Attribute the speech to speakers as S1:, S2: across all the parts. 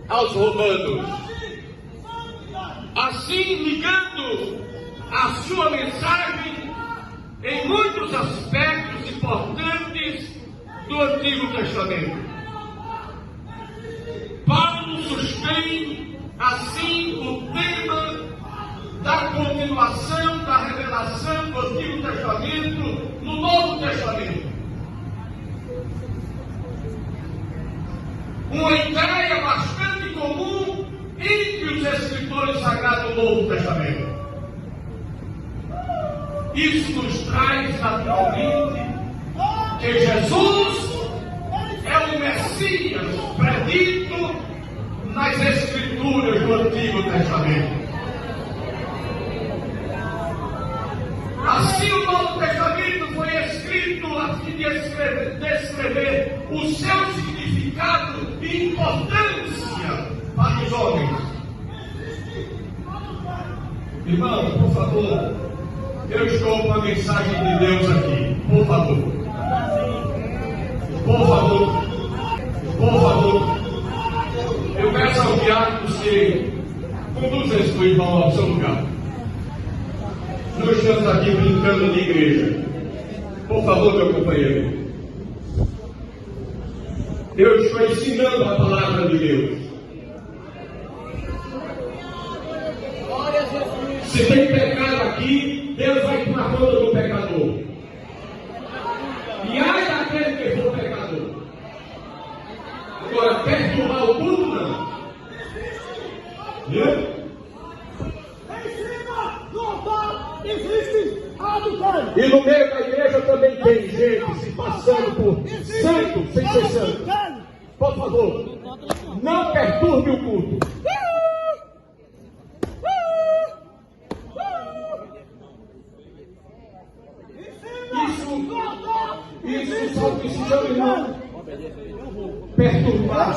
S1: aos romanos. Assim, ligando a sua mensagem em muitos aspectos importantes do Antigo Testamento. Paulo sustém, assim, o tema da continuação da revelação do Antigo Testamento no Novo Testamento. Uma ideia bastante comum entre os escritores sagrados do Novo Testamento. Isso nos traz naturalmente que Jesus é o Messias predito nas Escrituras do Antigo Testamento. Assim, o Novo Testamento foi escrito a fim de descrever o seu significado e importância para os homens. Irmão, por favor, eu estou com a mensagem de Deus aqui. Por favor. Por favor. Por favor. Eu peço ao diácono que conduza esse irmão ao seu lugar. Nós estamos aqui brincando de igreja. Por favor, meu companheiro. Eu estou ensinando a palavra de Deus. Se tem pecado aqui, Deus vai tomar conta do pecador. E ai daquele que for pecador. Agora, perturbar o culto, não. Viu? E no meio da igreja também tem gente se passando por santo sem ser santo. Por favor, não perturbe o culto. Isso só que se chama, irmão, perturbar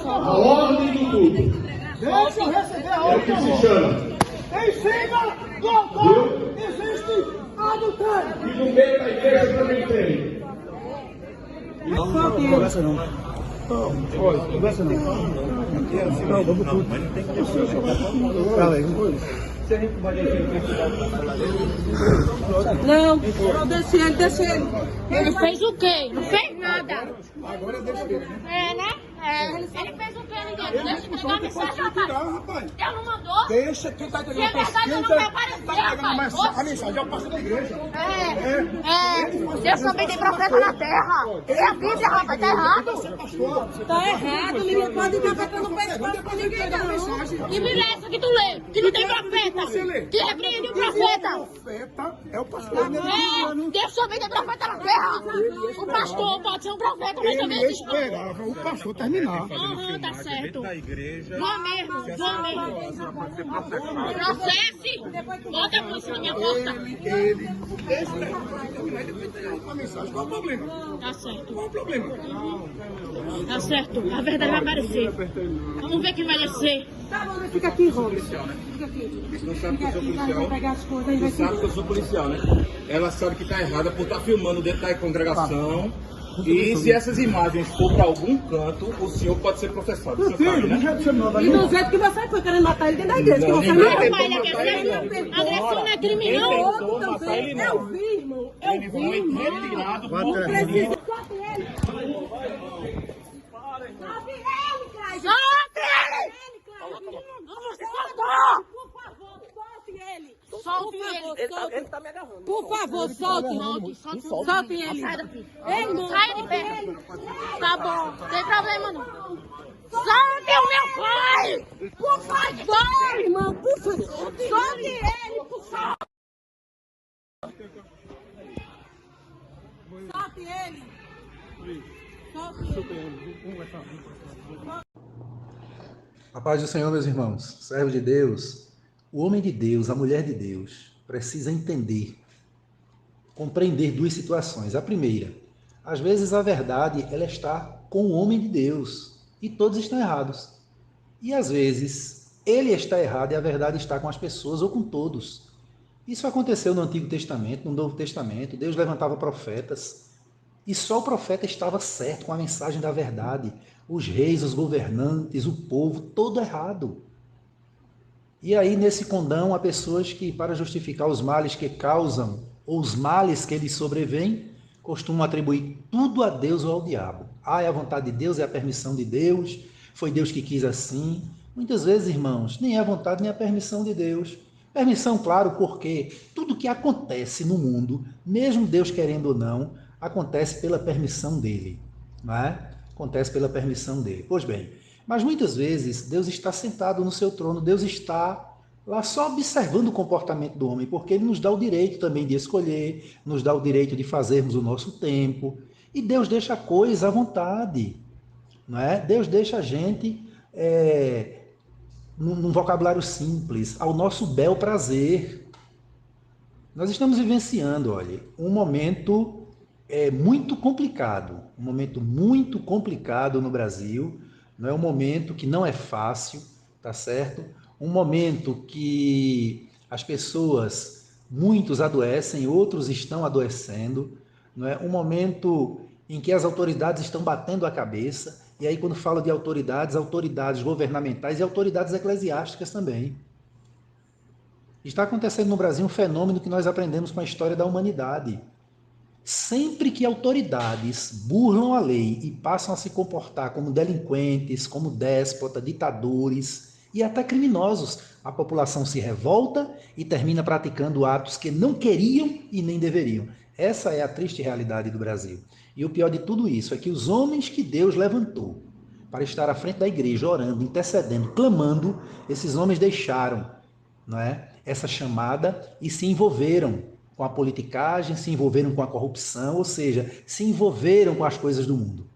S1: a ordem do culto.
S2: Deixa eu receber a
S1: É o que se chama.
S2: Em cima do altar existe adultério.
S1: E no meio da igreja também tem.
S3: Não conversa não. Conversa não. Não, vamos tudo. Fala aí,
S4: Não, deixa ele. Ele fez o quê? Não fez nada.
S3: agora deixa ele.
S4: Né? Ele fez o quê, ninguém? Deixa eu mandar mensagem, rapaz. Eu não mandou.
S3: Deixa quem tá entendendo.
S4: Se é verdade, eu não vou aparecer, rapaz.
S3: A mensagem é o pastor da igreja.
S4: Deus também tem profeta na terra. É a Bíblia, rapaz, tá errado. Tá errado, menino, pode dar profeta no pescoço pra ninguém, não. Que Bíblia é essa que tu lê? Que não tem profeta. Que repreende o profeta.
S3: O profeta é o pastor.
S4: Deus também tem profeta na terra. O pastor pode ser um profeta, mas também
S3: Ele
S4: existe.
S3: esperava o pastor terminar.
S4: Tá certo. Vou mesmo. Processe. Bota a polícia na minha porta.
S3: A mensagem, qual o problema?
S4: Tá certo.
S3: Qual o problema?
S4: Tá certo. A verdade vai aparecer. Vamos ver quem vai descer.
S5: Tá bom, fica aqui, Robson. Fica aqui.
S6: Não sabe que eu sou
S5: Vai
S6: policial.
S5: pegar as coisas aí, vai
S6: Não sabe que
S5: seguir.
S6: eu sou policial, né? Ela sabe que tá errada por estar filmando dentro da congregação. E se essas imagens for para algum canto, o senhor pode ser processado. O senhor sabe, né?
S5: E do jeito que você foi querendo matar ele dentro da igreja.
S6: Não,
S5: que você
S6: ninguém
S5: não
S6: tentou
S4: Pai, ele
S6: matar ele, não.
S4: agressão não é crime,
S6: Quem
S4: não.
S6: tentou matar ele,
S5: Eu
S6: não.
S5: vi, irmão. Eu
S6: Ele
S5: vi,
S6: foi
S5: irmão.
S6: retirado por
S5: Não precisa.
S6: crime.
S5: Solte ele. Solte ele, Cláudio.
S4: Solte ele! Não, você soltou!
S5: Por favor, solte ele.
S4: Solte ele.
S5: Ele tá me agarrando. Por favor, solte. Solte ele.
S4: Sai daqui.
S5: Ei, irmão.
S4: Sai de perto. Tá bom, não tem problema não. Solte o meu pai! Por favor!
S5: Irmão, por favor. Solte ele, por favor. Solte ele. Solte ele.
S7: A paz do Senhor, meus irmãos, servo de Deus, o homem de Deus, a mulher de Deus, precisa entender, compreender duas situações. A primeira, às vezes a verdade ela está com o homem de Deus e todos estão errados. E às vezes ele está errado e a verdade está com as pessoas ou com todos. Isso aconteceu no Antigo Testamento, no Novo Testamento. Deus levantava profetas E só o profeta estava certo com a mensagem da verdade. Os reis, os governantes, o povo, todo errado. E aí, nesse condão, há pessoas que, para justificar os males que causam, ou os males que lhes sobrevêm, costumam atribuir tudo a Deus ou ao diabo. Ah, é a vontade de Deus, é a permissão de Deus, foi Deus que quis assim. Muitas vezes, irmãos, nem é a vontade nem a permissão de Deus. Permissão, claro, porque tudo que acontece no mundo, mesmo Deus querendo ou não, acontece pela permissão dele. Não é? Acontece pela permissão dele. Pois bem, mas muitas vezes Deus está sentado no seu trono, Deus está lá só observando o comportamento do homem, porque ele nos dá o direito também de escolher, nos dá o direito de fazermos o nosso tempo, e Deus deixa a coisa à vontade, não é? Deus deixa a gente num vocabulário simples, ao nosso bel prazer. Nós estamos vivenciando, olha, um momento muito complicado no Brasil, não é um momento que não é fácil, tá certo? Um momento que as pessoas, muitos adoecem, outros estão adoecendo, não é? Um momento em que as autoridades estão batendo a cabeça, e aí quando falo de autoridades, autoridades governamentais e autoridades eclesiásticas também. Está acontecendo no Brasil um fenômeno que nós aprendemos com a história da humanidade. Sempre que autoridades burlam a lei e passam a se comportar como delinquentes, como déspotas, ditadores e até criminosos, a população se revolta e termina praticando atos que não queriam e nem deveriam. Essa é a triste realidade do Brasil. E o pior de tudo isso é que os homens que Deus levantou para estar à frente da igreja, orando, intercedendo, clamando, esses homens deixaram, não é, essa chamada e se envolveram com a politicagem, se envolveram com a corrupção, ou seja, se envolveram com as coisas do mundo.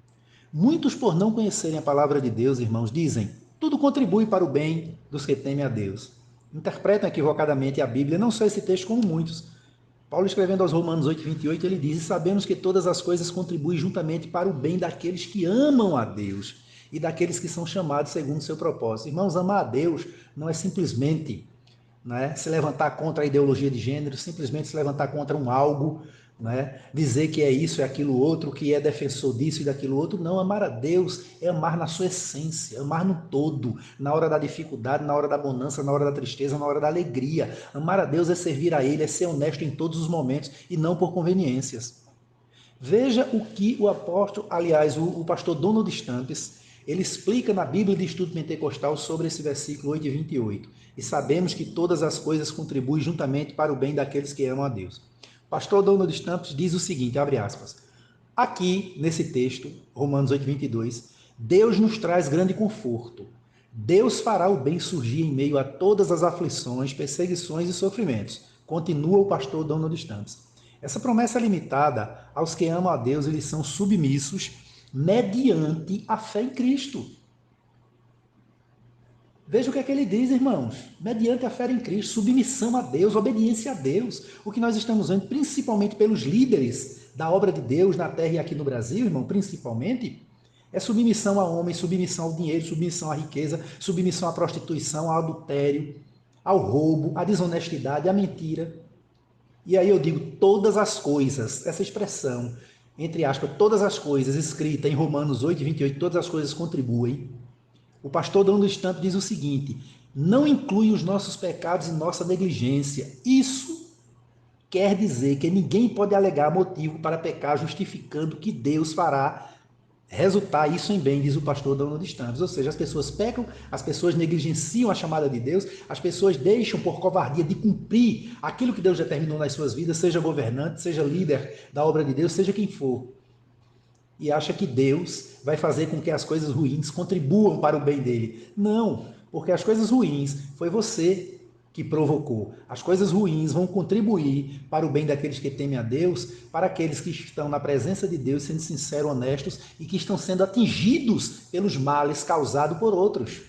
S7: Muitos, por não conhecerem a palavra de Deus, irmãos, dizem, tudo contribui para o bem dos que temem a Deus. Interpretam equivocadamente a Bíblia, não só esse texto, como muitos. Paulo, escrevendo aos Romanos 8:28, ele diz, e sabemos que todas as coisas contribuem juntamente para o bem daqueles que amam a Deus e daqueles que são chamados segundo o seu propósito. Irmãos, amar a Deus não é simplesmente se levantar contra a ideologia de gênero, simplesmente se levantar contra um algo, dizer que é isso, é aquilo outro, que é defensor disso e daquilo outro. Não, amar a Deus é amar na sua essência, amar no todo, na hora da dificuldade, na hora da bonança, na hora da tristeza, na hora da alegria. Amar a Deus é servir a Ele, é ser honesto em todos os momentos e não por conveniências. Veja o que o apóstolo, aliás, o pastor Donald Stamps, ele explica na Bíblia de Estudo Pentecostal sobre esse versículo 8:28. E sabemos que todas as coisas contribuem juntamente para o bem daqueles que amam a Deus. O pastor Donald Stamps diz o seguinte, abre aspas, aqui, nesse texto, Romanos 8:22, Deus nos traz grande conforto. Deus fará o bem surgir em meio a todas as aflições, perseguições e sofrimentos. Continua o pastor Donald Stamps. Essa promessa é limitada aos que amam a Deus, eles são submissos mediante a fé em Cristo. Veja o que é que ele diz, irmãos. Mediante a fé em Cristo, submissão a Deus, obediência a Deus. O que nós estamos vendo, principalmente pelos líderes da obra de Deus na terra e aqui no Brasil, irmão, principalmente, é submissão a homem, submissão ao dinheiro, submissão à riqueza, submissão à prostituição, ao adultério, ao roubo, à desonestidade, à mentira. E aí eu digo, todas as coisas, essa expressão, entre aspas, todas as coisas, escrita em Romanos 8:28, todas as coisas contribuem. O pastor Donald Stamps diz o seguinte, não inclui os nossos pecados e nossa negligência. Isso quer dizer que ninguém pode alegar motivo para pecar, justificando que Deus fará resultar isso em bem, diz o pastor Donald Stamps. Ou seja, as pessoas pecam, as pessoas negligenciam a chamada de Deus, as pessoas deixam por covardia de cumprir aquilo que Deus determinou nas suas vidas, seja governante, seja líder da obra de Deus, seja quem for. E acha que Deus vai fazer com que as coisas ruins contribuam para o bem dele. Não, porque as coisas ruins foi você que provocou. As coisas ruins vão contribuir para o bem daqueles que temem a Deus, para aqueles que estão na presença de Deus, sendo sinceros, honestos e que estão sendo atingidos pelos males causados por outros.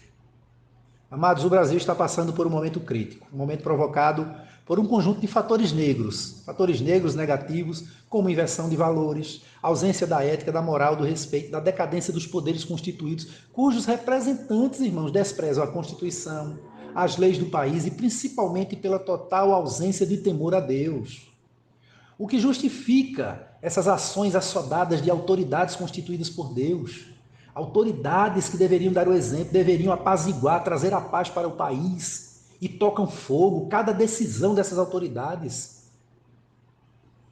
S7: Amados, o Brasil está passando por um momento crítico, um momento provocado por um conjunto de fatores negros negativos, como inversão de valores, ausência da ética, da moral, do respeito, da decadência dos poderes constituídos, cujos representantes, irmãos, desprezam a Constituição, as leis do país e principalmente pela total ausência de temor a Deus. O que justifica essas ações assodadas de autoridades constituídas por Deus? Autoridades que deveriam dar o exemplo, deveriam apaziguar, trazer a paz para o país, e tocam fogo cada decisão dessas autoridades.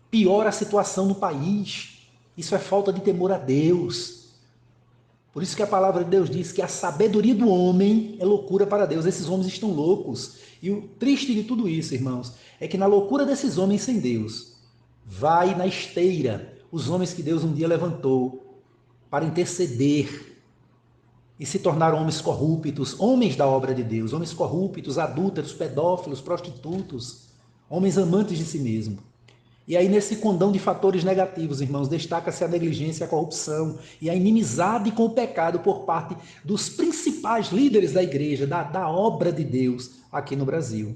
S7: Piora a situação no país. Isso é falta de temor a Deus. Por isso que a palavra de Deus diz que a sabedoria do homem é loucura para Deus. Esses homens estão loucos. E o triste de tudo isso, irmãos, é que na loucura desses homens sem Deus, vai na esteira os homens que Deus um dia levantou para interceder e se tornaram homens corruptos, homens da obra de Deus, homens corruptos, adúlteros, pedófilos, prostitutos, homens amantes de si mesmo. E aí, nesse condão de fatores negativos, irmãos, destaca-se a negligência, a corrupção e a inimizade com o pecado por parte dos principais líderes da igreja, da obra de Deus aqui no Brasil.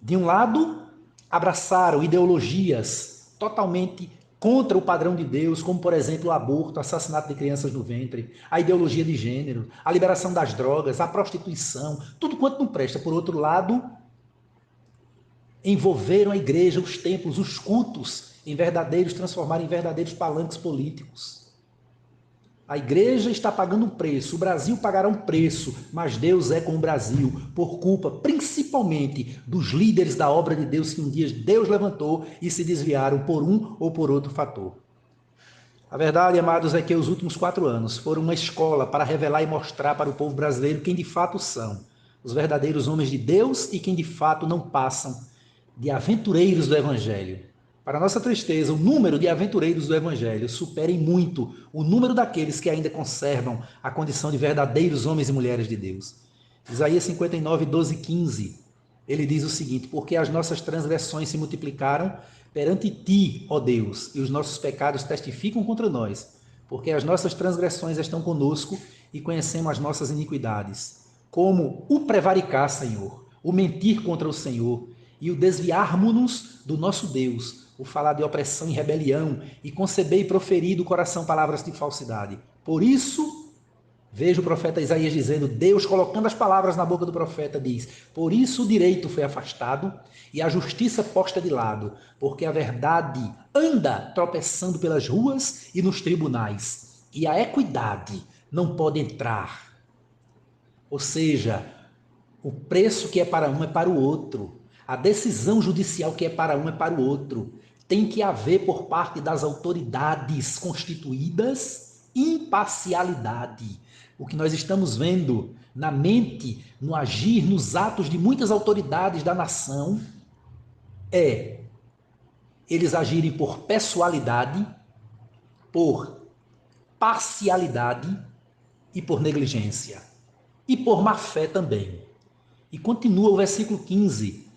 S7: De um lado, abraçaram ideologias totalmente contra o padrão de Deus, como, por exemplo, o aborto, o assassinato de crianças no ventre, a ideologia de gênero, a liberação das drogas, a prostituição, tudo quanto não presta. Por outro lado, envolveram a igreja, os templos, os cultos, transformaram em verdadeiros palanques políticos. A igreja está pagando um preço, o Brasil pagará um preço, mas Deus é com o Brasil, por culpa principalmente dos líderes da obra de Deus que um dia Deus levantou e se desviaram por um ou por outro fator. A verdade, amados, é que os últimos 4 anos foram uma escola para revelar e mostrar para o povo brasileiro quem de fato são os verdadeiros homens de Deus e quem de fato não passam de aventureiros do Evangelho. Para nossa tristeza, o número de aventureiros do Evangelho supera em muito o número daqueles que ainda conservam a condição de verdadeiros homens e mulheres de Deus. Isaías 59, 12 e 15, ele diz o seguinte: porque as nossas transgressões se multiplicaram perante ti, ó Deus, e os nossos pecados testificam contra nós, porque as nossas transgressões estão conosco e conhecemos as nossas iniquidades, como o prevaricar, Senhor, o mentir contra o Senhor e o desviarmos-nos do nosso Deus, o falar de opressão e rebelião, e conceber e proferir do coração palavras de falsidade. Por isso, veja o profeta Isaías dizendo, Deus colocando as palavras na boca do profeta, diz, por isso o direito foi afastado e a justiça posta de lado, porque a verdade anda tropeçando pelas ruas e nos tribunais, e a equidade não pode entrar. Ou seja, o preço que é para um é para o outro. A decisão judicial que é para um é para o outro. Tem que haver por parte das autoridades constituídas imparcialidade. O que nós estamos vendo na mente, no agir, nos atos de muitas autoridades da nação é eles agirem por pessoalidade, por parcialidade e por negligência. E por má fé também. E continua o versículo 15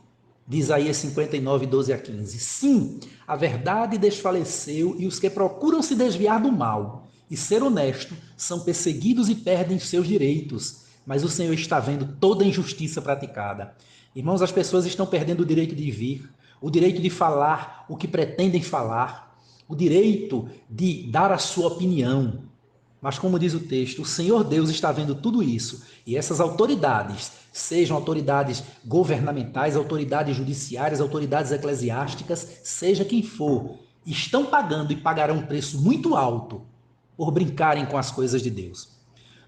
S7: de Isaías 59, 12 a 15. Sim, a verdade desfaleceu e os que procuram se desviar do mal e ser honesto são perseguidos e perdem seus direitos. Mas o Senhor está vendo toda a injustiça praticada. Irmãos, as pessoas estão perdendo o direito de vir, o direito de falar o que pretendem falar, o direito de dar a sua opinião. Mas como diz o texto, o Senhor Deus está vendo tudo isso. E essas autoridades, sejam autoridades governamentais, autoridades judiciárias, autoridades eclesiásticas, seja quem for, estão pagando e pagarão um preço muito alto por brincarem com as coisas de Deus.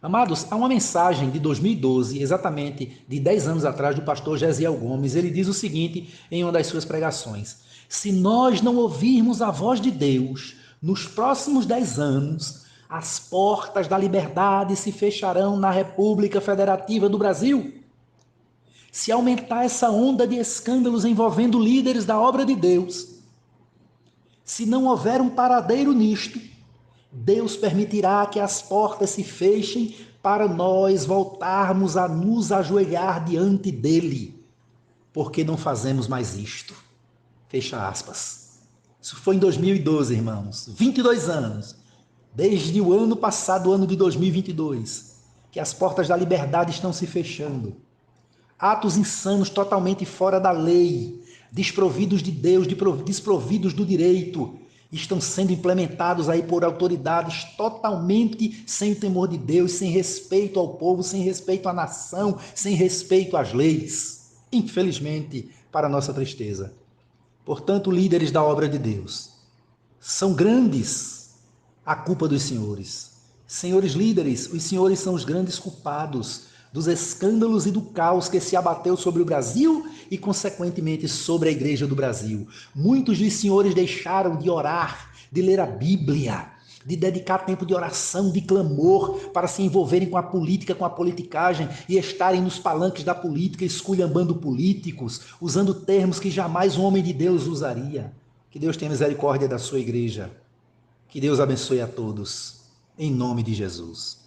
S7: Amados, há uma mensagem de 2012, exatamente de 10 anos atrás, do pastor Gesiel Gomes. Ele diz o seguinte em uma das suas pregações: se nós não ouvirmos a voz de Deus, nos próximos 10 anos, as portas da liberdade se fecharão na República Federativa do Brasil. Se aumentar essa onda de escândalos envolvendo líderes da obra de Deus, se não houver um paradeiro nisto, Deus permitirá que as portas se fechem para nós voltarmos a nos ajoelhar diante dele, porque não fazemos mais isto. Fecha aspas. Isso foi em 2012, irmãos. 22 anos. Desde o ano passado, o ano de 2022, que as portas da liberdade estão se fechando. Atos insanos totalmente fora da lei, desprovidos de Deus, desprovidos do direito, estão sendo implementados aí por autoridades totalmente sem temor de Deus, sem respeito ao povo, sem respeito à nação, sem respeito às leis. Infelizmente, para nossa tristeza. Portanto, líderes da obra de Deus, são grandes a culpa dos senhores. Senhores líderes, os senhores são os grandes culpados dos escândalos e do caos que se abateu sobre o Brasil e, consequentemente, sobre a Igreja do Brasil. Muitos dos senhores deixaram de orar, de ler a Bíblia, de dedicar tempo de oração, de clamor, para se envolverem com a política, com a politicagem e estarem nos palanques da política, esculhambando políticos, usando termos que jamais um homem de Deus usaria. Que Deus tenha misericórdia da sua igreja. Que Deus abençoe a todos. Em nome de Jesus.